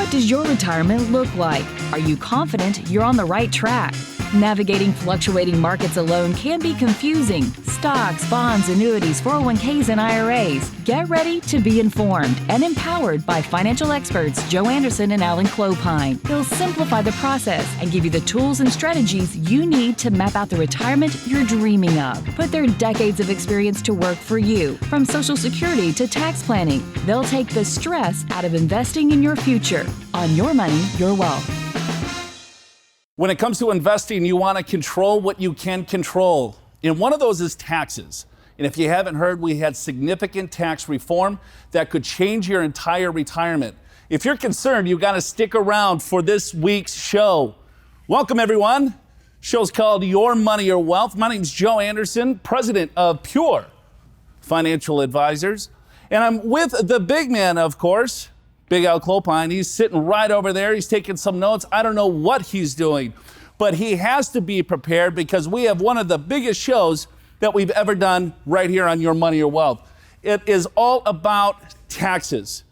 What does your retirement look like? Are you confident you're on the right track? Navigating fluctuating markets alone can be confusing. Stocks, bonds, annuities, 401ks, and IRAs. Get ready to be informed and empowered by financial experts Joe Anderson and Alan Clopine. They'll simplify the process and give you the tools and strategies you need to map out the retirement you're dreaming of. Put their decades of experience to work for you. From Social Security to tax planning, they'll take the stress out of investing in your future. On Your Money, Your Wealth. When it comes to investing, you want to control what you can control. And one of those is taxes. And if you haven't heard, we had significant tax reform that could change your entire retirement. If you're concerned, you've got to stick around for this week's show. Welcome, everyone. Show's called Your Money, Your Wealth. My name's Joe Anderson, president of Pure Financial Advisors. And I'm with the big man, of course, Big Al Clopine. He's sitting right over there. He's taking some notes. I don't know what he's doing, but he has to be prepared because we have one of the biggest shows that we've ever done right here on Your Money, Your Wealth. It is all about taxes.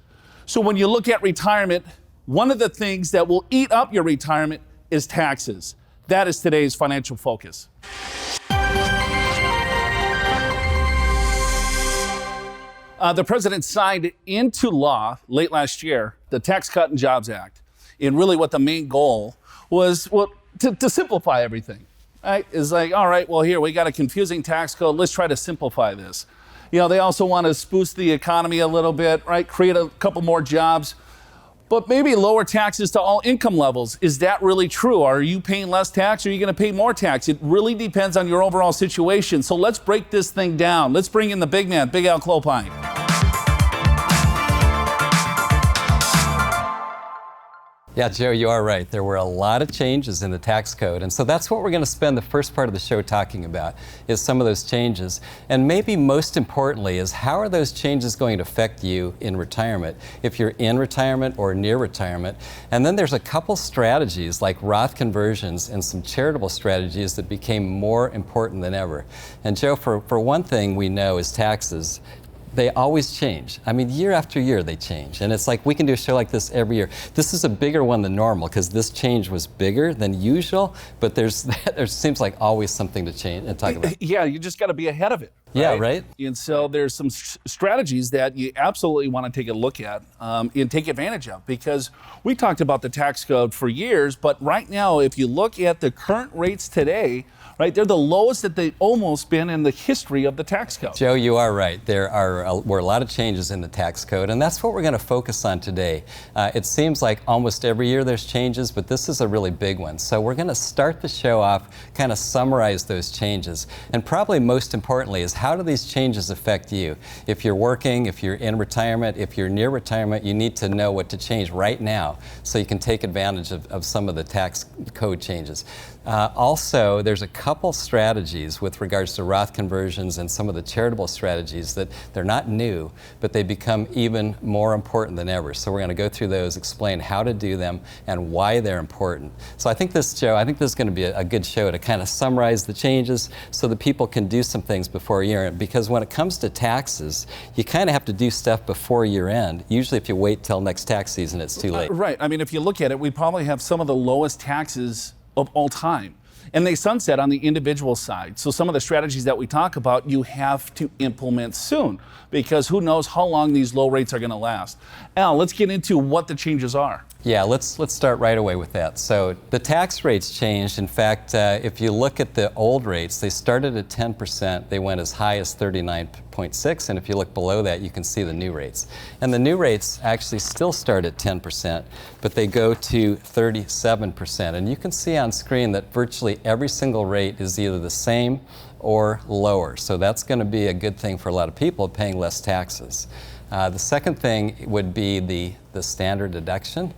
So when you look at retirement, one of the things that will eat up your retirement is taxes. That is today's financial focus. The president signed into law late last year the Tax Cut and Jobs Act. And really what the main goal was, to simplify everything. Right? It's like, all right, well, here, we got a confusing tax code. Let's try to simplify this. You know, they also want to boost the economy a little bit, right? Create a couple more jobs, but maybe lower taxes to all income levels. Is that really true? Are you paying less tax or are you going to pay more tax? It really depends on your overall situation. So let's break this thing down. Let's bring in the big man, Big Al Clopine. Yeah, Joe, you are right. There were a lot of changes in the tax code. And so that's what we're going to spend the first part of the show talking about, is some of those changes. And maybe most importantly is how are those changes going to affect you in retirement, if you're in retirement or near retirement. And then there's a couple strategies like Roth conversions and some charitable strategies that became more important than ever. And Joe, for one thing we know is taxes. They always change. I mean, year after year they change. And it's like we can do a show like this every year. This is a bigger one than normal because this change was bigger than usual, but there seems like always something to change and talk about. Yeah, you just got to be ahead of it. Right? Yeah, right. And so there's some strategies that you absolutely want to take a look at and take advantage of, because we talked about the tax code for years, but right now, if you look at the current rates today, right, they're the lowest that they've almost been in the history of the tax code. Joe, you are right. There were a lot of changes in the tax code, and that's what we're going to focus on today. It seems like almost every year there's changes, but this is a really big one. So we're going to start the show off, kind of summarize those changes, and probably most importantly is how do these changes affect you? If you're working, if you're in retirement, if you're near retirement, you need to know what to change right now so you can take advantage of some of the tax code changes. Also, there's a couple strategies with regards to Roth conversions and some of the charitable strategies that they're not new, but they become even more important than ever. So we're going to go through those, explain how to do them and why they're important. So I think this is going to be a good show to kind of summarize the changes so that people can do some things before year end. Because when it comes to taxes, you kind of have to do stuff before year end. Usually if you wait till next tax season, it's too late. Right. I mean, if you look at it, we probably have some of the lowest taxes of all time. And they sunset on the individual side. So some of the strategies that we talk about, you have to implement soon, because who knows how long these low rates are going to last. Al, let's get into what the changes are. Yeah, let's start right away with that. So the tax rates changed. In fact, if you look at the old rates, they started at 10%. They went as high as 39.6. And if you look below that, you can see the new rates. And the new rates actually still start at 10%, but they go to 37%. And you can see on screen that virtually every single rate is either the same or lower. So that's going to be a good thing for a lot of people, paying less taxes. The second thing would be the standard deduction.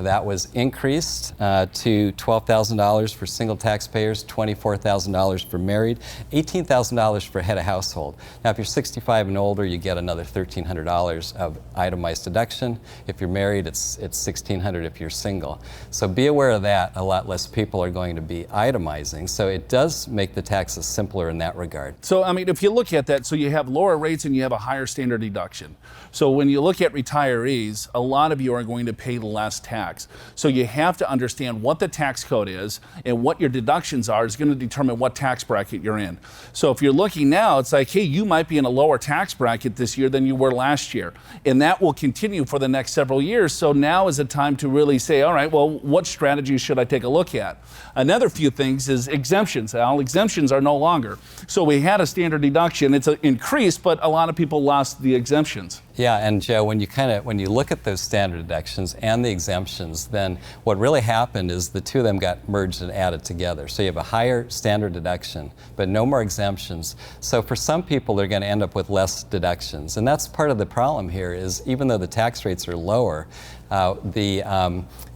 That was increased to $12,000 for single taxpayers, $24,000 for married, $18,000 for head of household. Now, if you're 65 and older, you get another $1,300 of itemized deduction. If you're married, it's $1,600 if you're single. So be aware of that. A lot less people are going to be itemizing. So it does make the taxes simpler in that regard. So, I mean, if you look at that, so you have lower rates and you have a higher standard deduction. So when you look at retirees, a lot of you are going to pay less tax. So you have to understand what the tax code is and what your deductions are is going to determine what tax bracket you're in. So if you're looking now, it's like, hey, you might be in a lower tax bracket this year than you were last year. And that will continue for the next several years. So now is the time to really say, all right, well, what strategies should I take a look at? Another few things is exemptions. All exemptions are no longer. So we had a standard deduction. It's increased, but a lot of people lost the exemptions. Yeah, and Joe, when you look at those standard deductions and the exemptions, then what really happened is the two of them got merged and added together. So you have a higher standard deduction, but no more exemptions. So for some people, they're going to end up with less deductions. And that's part of the problem here is even though the tax rates are lower,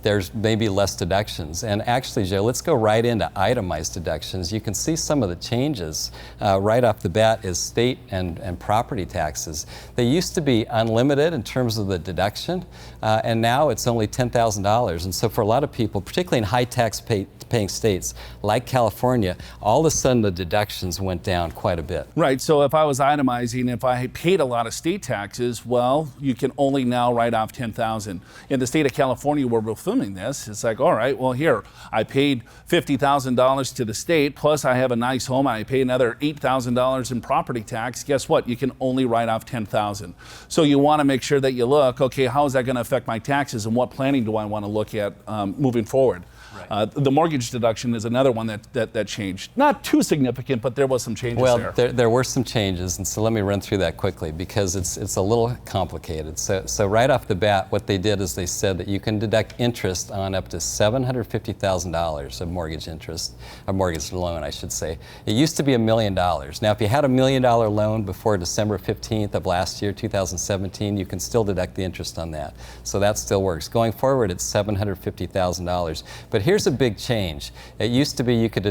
there's maybe less deductions. And actually, Joe, let's go right into itemized deductions. You can see some of the changes right off the bat is state and property taxes. They used to be unlimited in terms of the deduction, and now it's only $10,000. And so for a lot of people, particularly in high tax paying states like California, all of a sudden the deductions went down quite a bit. Right, so if I was itemizing, if I paid a lot of state taxes, well, you can only now write off $10,000. In the state of California where we're filming this, it's like, all right, well here, I paid $50,000 to the state, plus I have a nice home, I pay another $8,000 in property tax. Guess what? You can only write off $10,000. So you want to make sure that you look, okay, how is that going to affect my taxes and what planning do I want to look at moving forward? Right. The mortgage deduction is another one that changed. Not too significant, but there was some changes there. Well, there were some changes, and so let me run through that quickly because it's a little complicated. So right off the bat, what they did is they said that you can deduct interest on up to $750,000 of mortgage interest, a mortgage loan, I should say. It used to be $1 million. Now, if you had a $1 million loan before December 15th of last year, 2017, you can still deduct the interest on that. So that still works. Going forward, it's $750,000. But here's a big change. It used to be you could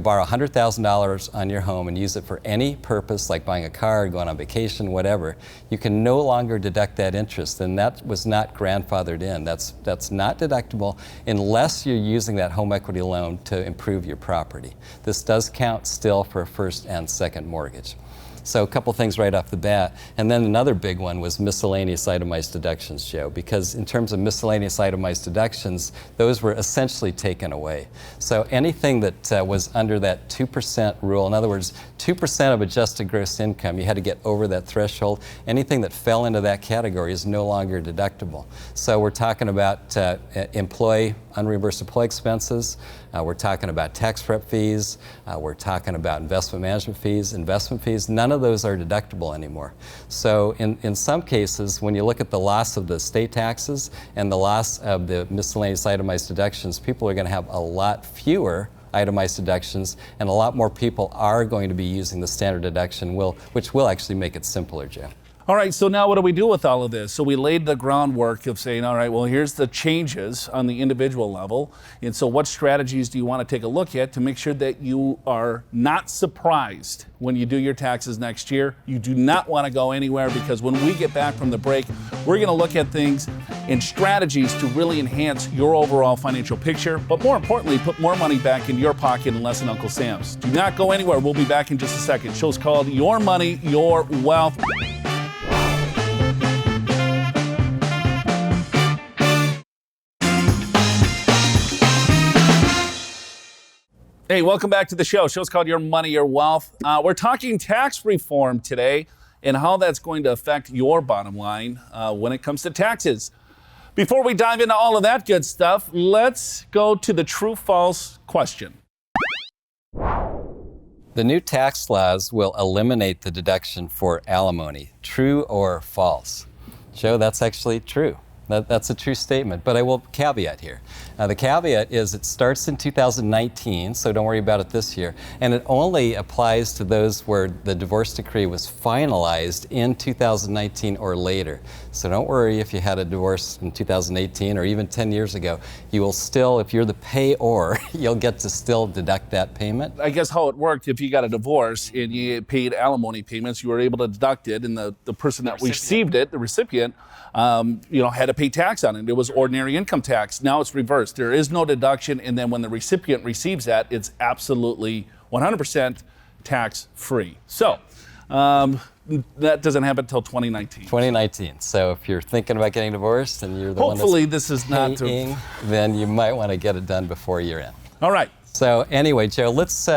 borrow $100,000 on your home and use it for any purpose, like buying a car, going on vacation, whatever. You can no longer deduct that interest, and that was not grandfathered in. That's not deductible unless you're using that home equity loan to improve your property. This does count still for a first and second mortgage. So a couple things right off the bat. And then another big one was miscellaneous itemized deductions, Joe, because in terms of miscellaneous itemized deductions, those were essentially taken away. So anything that was under that 2% rule, in other words, 2% of adjusted gross income, you had to get over that threshold. Anything that fell into that category is no longer deductible. So we're talking about unreimbursed employee expenses, we're talking about tax prep fees, we're talking about investment management fees, investment fees. None of those are deductible anymore. So in some cases, when you look at the loss of the state taxes and the loss of the miscellaneous itemized deductions, people are going to have a lot fewer itemized deductions, and a lot more people are going to be using the standard deduction, which will actually make it simpler, Joe. All right, so now what do we do with all of this? So we laid the groundwork of saying, all right, well, here's the changes on the individual level. And so what strategies do you want to take a look at to make sure that you are not surprised when you do your taxes next year? You do not want to go anywhere, because when we get back from the break, we're going to look at things and strategies to really enhance your overall financial picture, but more importantly, put more money back in your pocket and less in Uncle Sam's. Do not go anywhere. We'll be back in just a second. The show's called Your Money, Your Wealth. Hey, welcome back to the show. The show's called Your Money, Your Wealth. We're talking tax reform today and how that's going to affect your bottom line when it comes to taxes. Before we dive into all of that good stuff, let's go to the true-false question. The new tax laws will eliminate the deduction for alimony. True or false? Joe, that's actually true. that's a true statement, but I will caveat here. The caveat is it starts in 2019, so don't worry about it this year, and it only applies to those where the divorce decree was finalized in 2019 or later. So don't worry if you had a divorce in 2018 or even 10 years ago. You will still, if you're the payor, you'll get to still deduct that payment. I guess how it worked, if you got a divorce and you paid alimony payments, you were able to deduct it, and the person that received it, the recipient, had to pay tax on it. It was ordinary income tax. Now it's reversed. There is no deduction, and then when the recipient receives that, it's absolutely 100% tax-free. So that doesn't happen until 2019. 2019. So if you're thinking about getting divorced and you're the hopefully one that's this is not paying, then you might want to get it done before year end. All right. So anyway, Joe, let's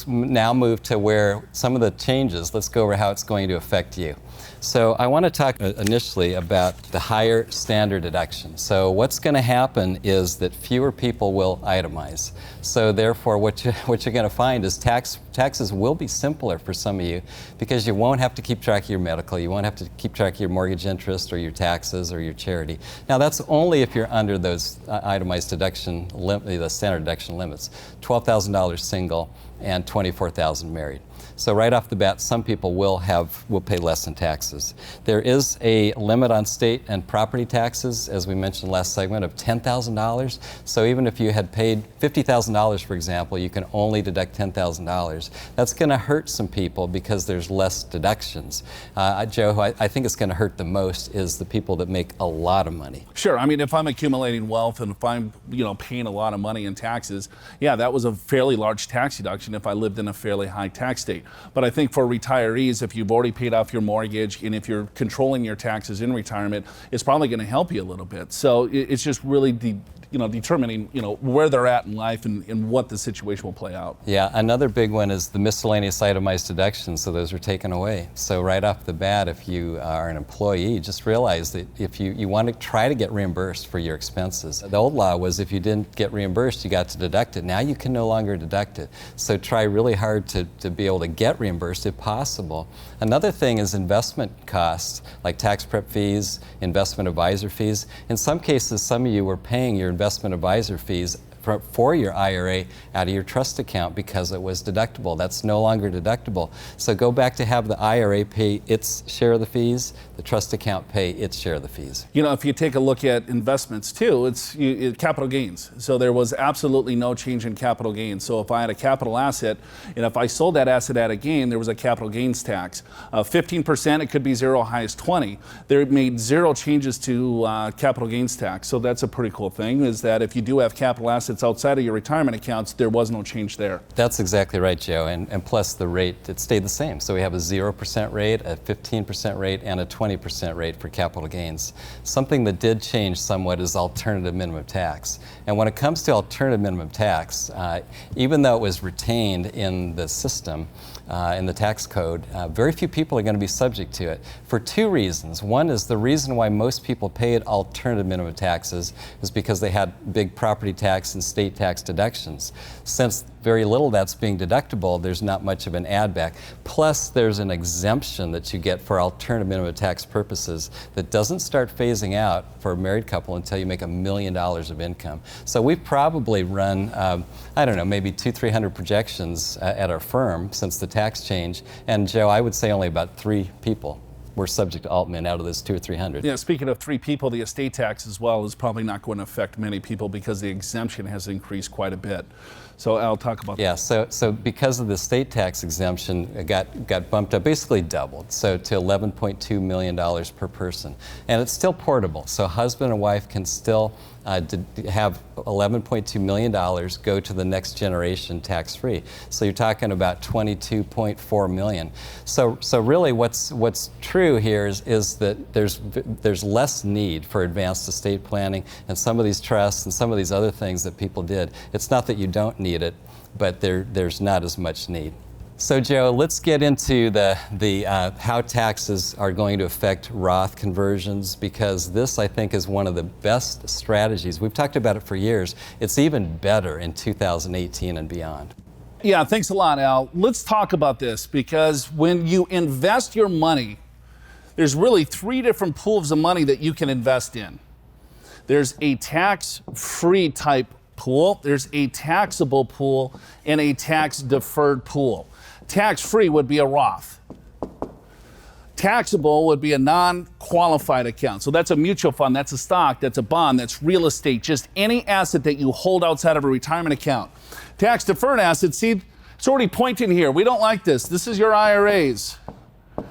now move to where some of the changes. Let's go over how it's going to affect you. So I want to talk initially about the higher standard deduction. So what's going to happen is that fewer people will itemize. So therefore, what you're going to find is taxes will be simpler for some of you because you won't have to keep track of your medical, you won't have to keep track of your mortgage interest or your taxes or your charity. Now that's only if you're under those itemized deduction, the standard deduction limits, $12,000 single and $24,000 married. So right off the bat, some people will pay less in taxes. There is a limit on state and property taxes, as we mentioned last segment, of $10,000. So even if you had paid $50,000, for example, you can only deduct $10,000. That's going to hurt some people because there's less deductions. Joe, I think it's going to hurt the most is the people that make a lot of money. Sure. I mean, if I'm accumulating wealth and if I'm, paying a lot of money in taxes, yeah, that was a fairly large tax deduction if I lived in a fairly high tax state. But I think for retirees, if you've already paid off your mortgage and if you're controlling your taxes in retirement, it's probably going to help you a little bit. So it's just really determining where they're at in life and what the situation will play out. Yeah, another big one is the miscellaneous itemized deductions. So those are taken away. So right off the bat, if you are an employee, just realize that if you want to try to get reimbursed for your expenses. The old law was if you didn't get reimbursed, you got to deduct it. Now you can no longer deduct it. So try really hard to be able to get reimbursed if possible. Another thing is investment costs, like tax prep fees, investment advisor fees. In some cases, some of you were paying your investment advisor fees for your IRA out of your trust account because it was deductible. That's no longer deductible. So go back to have the IRA pay its share of the fees, the trust account pay its share of the fees. If you take a look at investments too, it's capital gains. So there was absolutely no change in capital gains. So if I had a capital asset and if I sold that asset at a gain, there was a capital gains tax. 15%, it could be zero, highest 20. They made zero changes to capital gains tax. So that's a pretty cool thing, is that if you do have capital assets outside of your retirement accounts, there was no change there. That's exactly right, Joe. And plus the rate, it stayed the same. So we have a 0% rate, a 15% rate, and a 20% rate for capital gains. Something that did change somewhat is alternative minimum tax. And when it comes to alternative minimum tax, even though it was retained in the system, in the tax code, very few people are going to be subject to it for two reasons. One is the reason why most people paid alternative minimum taxes is because they had big property tax and state tax deductions. Since very little that's being deductible, there's not much of an add back. Plus, there's an exemption that you get for alternative minimum tax purposes that doesn't start phasing out for a married couple until you make $1 million of income. So we've probably run, maybe 200-300 projections at our firm since the tax change. And Joe, I would say only about 3 people were subject to alt-min out of those 200 or 300. Yeah, speaking of 3 people, the estate tax as well is probably not going to affect many people because the exemption has increased quite a bit. So I'll talk about that. Yeah, so because of the state tax exemption, it got bumped up, basically doubled, so to $11.2 million per person. And it's still portable, so husband and wife can still have $11.2 million go to the next generation tax-free. So you're talking about $22.4 million. So really what's true here is that there's less need for advanced estate planning and some of these trusts and some of these other things that people did. It's not that you don't need it, but there's not as much need. So Joe, let's get into the how taxes are going to affect Roth conversions, because this, I think, is one of the best strategies. We've talked about it for years. It's even better in 2018 and beyond. Yeah, thanks a lot, Al. Let's talk about this, because when you invest your money, there's really 3 different pools of money that you can invest in. There's a tax-free type pool, there's a taxable pool, and a tax-deferred pool. Tax-free would be a Roth. Taxable would be a non-qualified account. So that's a mutual fund, that's a stock, that's a bond, that's real estate, just any asset that you hold outside of a retirement account. Tax-deferred assets, see, it's already pointing here. We don't like this. This is your IRAs.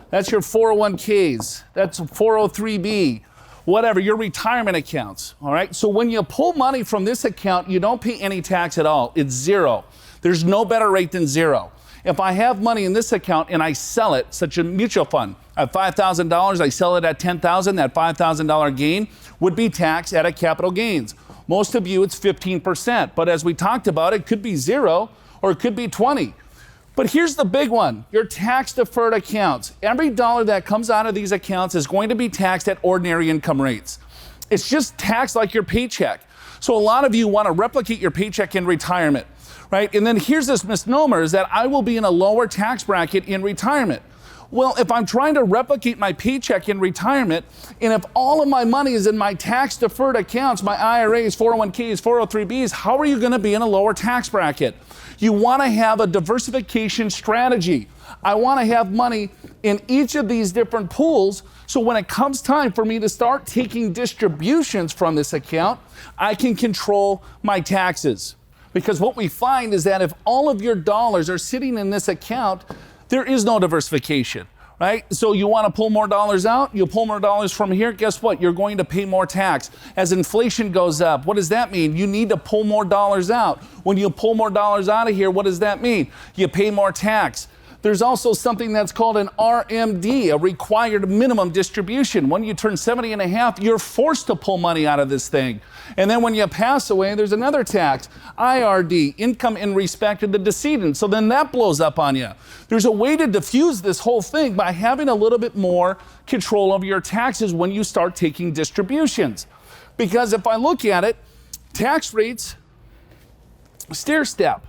That's your 401ks. That's 403b. Whatever, your retirement accounts, all right? So when you pull money from this account, you don't pay any tax at all. It's zero. There's no better rate than zero. If I have money in this account and I sell it, such a mutual fund, I have $5,000, I sell it at $10,000, that $5,000 gain would be taxed at a capital gains. Most of you, it's 15%, but as we talked about, it could be zero or it could be 20. But here's the big one, your tax-deferred accounts. Every dollar that comes out of these accounts is going to be taxed at ordinary income rates. It's just taxed like your paycheck. So a lot of you want to replicate your paycheck in retirement, right? And then here's this misnomer is that I will be in a lower tax bracket in retirement. Well, if I'm trying to replicate my paycheck in retirement, and if all of my money is in my tax-deferred accounts, my IRAs, 401ks, 403bs, how are you going to be in a lower tax bracket? You want to have a diversification strategy. I want to have money in each of these different pools, so when it comes time for me to start taking distributions from this account, I can control my taxes. Because what we find is that if all of your dollars are sitting in this account, there is no diversification, right? So you want to pull more dollars out, you pull more dollars from here, guess what? You're going to pay more tax. As inflation goes up, what does that mean? You need to pull more dollars out. When you pull more dollars out of here, what does that mean? You pay more tax. There's also something that's called an RMD, a required minimum distribution. When you turn 70 and a half, you're forced to pull money out of this thing. And then when you pass away, there's another tax, IRD, income in respect of the decedent. So then that blows up on you. There's a way to diffuse this whole thing by having a little bit more control over your taxes when you start taking distributions. Because if I look at it, tax rates, stair step.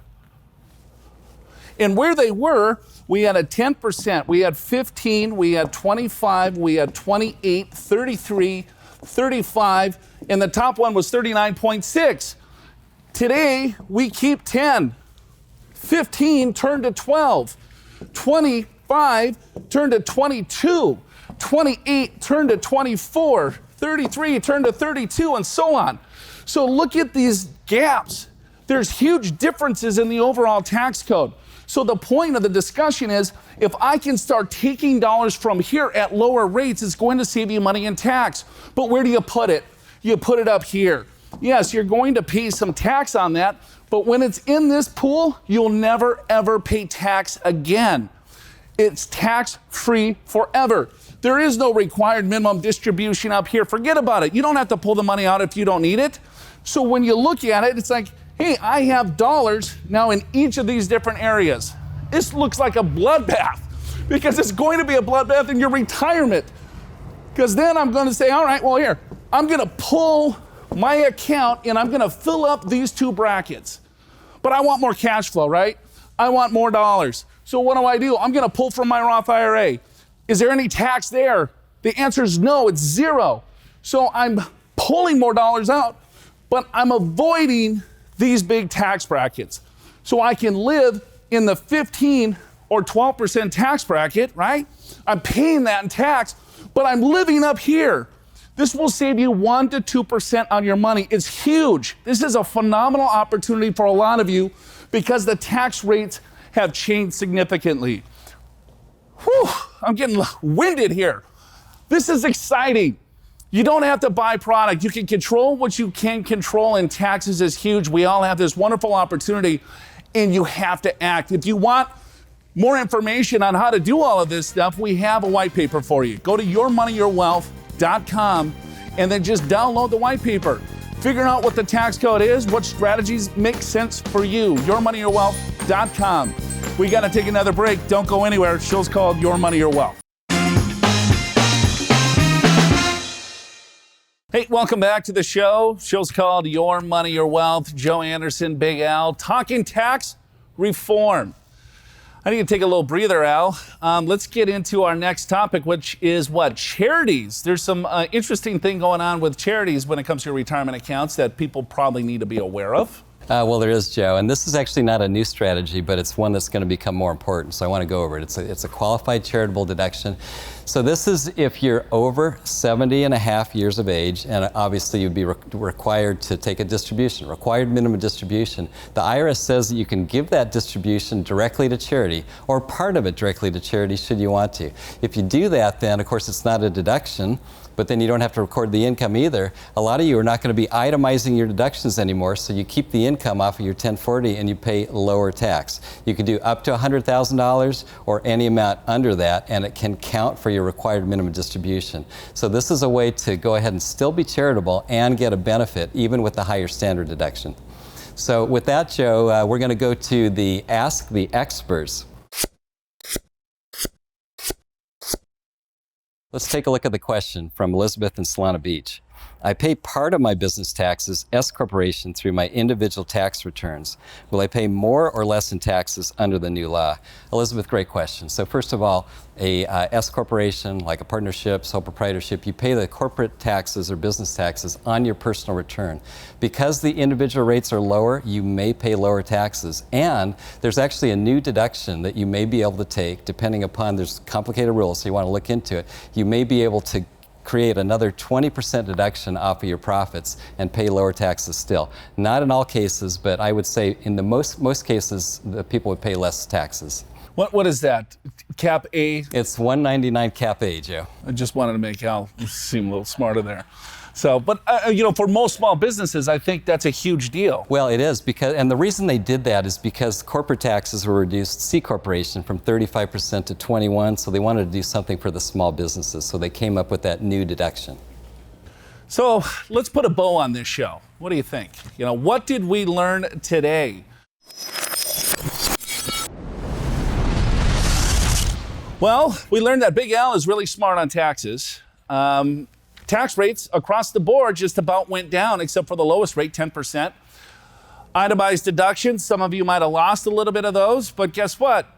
And where they were, we had a 10%, we had 15, we had 25, we had 28, 33, 35, and the top one was 39.6. Today, we keep 10. 15 turned to 12. 25 turned to 22. 28 turned to 24. 33 turned to 32, and so on. So look at these gaps. There's huge differences in the overall tax code. So the point of the discussion is, if I can start taking dollars from here at lower rates, it's going to save you money in tax. But where do you put it? You put it up here. Yes, you're going to pay some tax on that, but when it's in this pool, you'll never ever pay tax again. It's tax-free forever. There is no required minimum distribution up here. Forget about it. You don't have to pull the money out if you don't need it. So when you look at it, it's like, hey, I have dollars now in each of these different areas. This looks like a bloodbath because it's going to be a bloodbath in your retirement. Because then I'm going to say, all right, well, here, I'm going to pull my account and I'm going to fill up these two brackets. But I want more cash flow, right? I want more dollars. So what do? I'm going to pull from my Roth IRA. Is there any tax there? The answer is no, it's zero. So I'm pulling more dollars out, but I'm avoiding these big tax brackets. So I can live in the 15 or 12% tax bracket, right? I'm paying that in tax, but I'm living up here. This will save you 1 to 2% on your money. It's huge. This is a phenomenal opportunity for a lot of you because the tax rates have changed significantly. Whew, I'm getting winded here. This is exciting. You don't have to buy product. You can control what you can control, and taxes is huge. We all have this wonderful opportunity, and you have to act. If you want more information on how to do all of this stuff, we have a white paper for you. Go to yourmoneyyourwealth.com and then just download the white paper. Figure out what the tax code is, what strategies make sense for you. yourmoneyyourwealth.com. We got to take another break. Don't go anywhere. Show's called Your Money, Your Wealth. Hey, welcome back to the show. Show's called Your Money, Your Wealth. Joe Anderson, Big Al, talking tax reform. I need to take a little breather, Al. Let's get into our next topic, which is what? Charities. There's some interesting thing going on with charities when it comes to your retirement accounts that people probably need to be aware of. Well, there is, Joe, and this is actually not a new strategy, but it's one that's going to become more important, so I want to go over it. It's a qualified charitable deduction. So this is if you're over 70 and a half years of age, and obviously you'd be required to take a distribution, required minimum distribution. The IRS says that you can give that distribution directly to charity, or part of it directly to charity should you want to. If you do that, then of course it's not a deduction, but then you don't have to record the income either. A lot of you are not going to be itemizing your deductions anymore, so you keep the income off of your 1040 and you pay lower tax. You can do up to $100,000 or any amount under that, and it can count for your required minimum distribution. So this is a way to go ahead and still be charitable and get a benefit, even with the higher standard deduction. So with that, Joe, we're going to go to the Ask the Experts. Let's take a look at the question from Elizabeth in Solana Beach. I pay part of my business taxes, S corporation, through my individual tax returns. Will I pay more or less in taxes under the new law? Elizabeth, great question. So first of all, a S corporation, like a partnership, sole proprietorship, you pay the corporate taxes or business taxes on your personal return. Because the individual rates are lower, you may pay lower taxes. And there's actually a new deduction that you may be able to take, depending upon, there's complicated rules, so you want to look into it. You may be able to create another 20% deduction off of your profits and pay lower taxes still. Not in all cases, but I would say in the most cases, the people would pay less taxes. What is that? Cap A? It's 199 Cap A, Joe. I just wanted to make Al seem a little smarter there. So, but for most small businesses, I think that's a huge deal. Well, it is, and the reason they did that is because corporate taxes were reduced, C corporation, from 35% to 21%, so they wanted to do something for the small businesses, so they came up with that new deduction. So let's put a bow on this show. What do you think? What did we learn today? Well, we learned that Big Al is really smart on taxes. Tax rates across the board just about went down, except for the lowest rate, 10%. Itemized deductions, some of you might have lost a little bit of those, but guess what?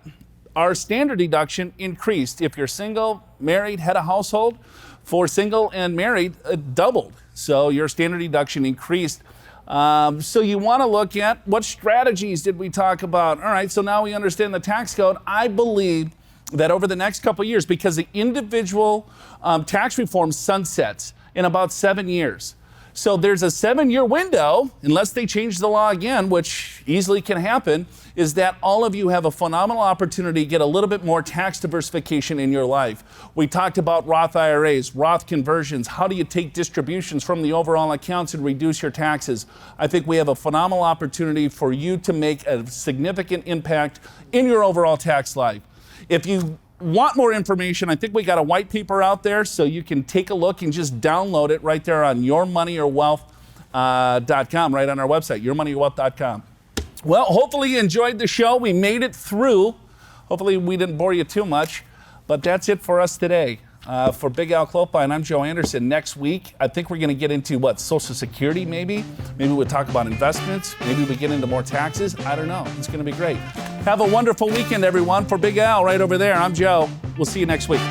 Our standard deduction increased. If you're single, married, head of household, for single and married, it doubled. So your standard deduction increased. So you want to look at what strategies did we talk about? All right, so now we understand the tax code. I believe that over the next couple of years, because the individual tax reform sunsets in about 7 years. So there's a 7-year window, unless they change the law again, which easily can happen, is that all of you have a phenomenal opportunity to get a little bit more tax diversification in your life. We talked about Roth IRAs, Roth conversions. How do you take distributions from the overall accounts and reduce your taxes? I think we have a phenomenal opportunity for you to make a significant impact in your overall tax life. If you want more information, I think we got a white paper out there, so you can take a look and just download it right there on yourmoneyyourwealth.com, right on our website, yourmoneyyourwealth.com. Well, hopefully you enjoyed the show. We made it through. Hopefully we didn't bore you too much, but that's it for us today. For Big Al Clopine, I'm Joe Anderson. Next week, I think we're going to get into Social Security maybe. Maybe we'll talk about investments. Maybe we get into more taxes. I don't know. It's going to be great. Have a wonderful weekend, everyone. For Big Al right over there, I'm Joe. We'll see you next week.